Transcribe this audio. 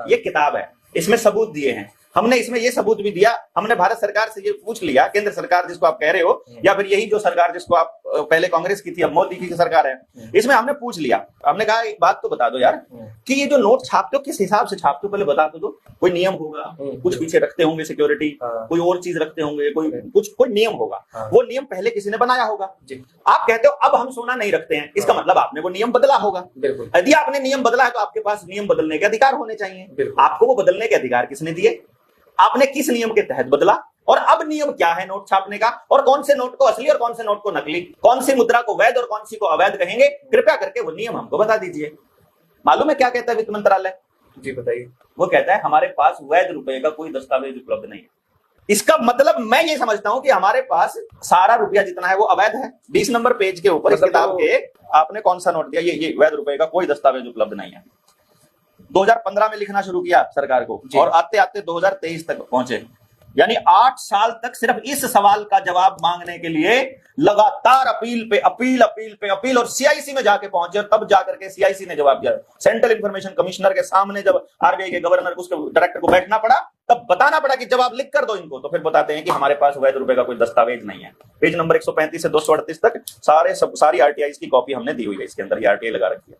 ये किताब है, इसमें सबूत दिए हैं हमने, इसमें ये सबूत भी दिया हमने, भारत सरकार से ये पूछ लिया, केंद्र सरकार जिसको आप कह रहे हो या फिर यही जो सरकार जिसको आप पहले कांग्रेस की थी अब मोदी की सरकार है, इसमें हमने पूछ लिया, हमने कहा एक बात तो बता दो यार कि ये जो नोट छापते हो किस हिसाब से छापते हो, पहले बता तो दो, कोई नियम होगा, कुछ पीछे रखते होंगे सिक्योरिटी, कोई और चीज रखते होंगे, कोई नियम होगा, वो नियम पहले किसी ने बनाया होगा। आप कहते हो अब हम सोना नहीं रखते हैं, इसका मतलब आपने वो नियम बदला होगा। यदि आपने नियम बदला है तो आपके पास नियम बदलने के अधिकार होने चाहिए। आपको वो बदलने के अधिकार किसने दिए, आपने किस नियम के तहत बदला, और अब नियम क्या है नोट छापने का, और कौन से नोट को असली और कौन से नोट को नकली, कौन सी मुद्रा को वैध और कौन सी को अवैध कहेंगे, कृपया करके वो नियम हमको बता दीजिए। मालूम है क्या कहता है वित्त मंत्रालय? जी बताइए। वो कहता है हमारे पास वैध रुपए का कोई दस्तावेज उपलब्ध नहीं है। इसका मतलब मैं ये समझता हूं कि हमारे पास सारा रुपया जितना है वो अवैध है। 20 नंबर पेज के ऊपर इस किताब के आपने कौन सा नोट दिया, ये वैध रुपए का कोई दस्तावेज उपलब्ध नहीं है। 2015 में लिखना शुरू किया सरकार को और आते आते 2023 तक पहुंचे, यानी 8 साल तक सिर्फ इस सवाल का जवाब मांगने के लिए लगातार अपील पे अपील, अपील पे अपील, और सीआईसी में जाके पहुंचे, और तब जाकर के सीआईसी ने जवाब दिया। सेंट्रल इंफॉर्मेशन कमिश्नर के सामने जब आरबीआई के गवर्नर को, उसके डायरेक्टर को बैठना पड़ा, तब बताना पड़ा कि जवाब लिख कर दो इनको, तो फिर बताते हैं कि हमारे पास वैध रुपए का कोई दस्तावेज नहीं है। पेज नंबर 135 से 238 तक सारी आरटीआई की कॉपी हमने दी हुई है, इसके अंदर ये आरटीआई लगा रखी है।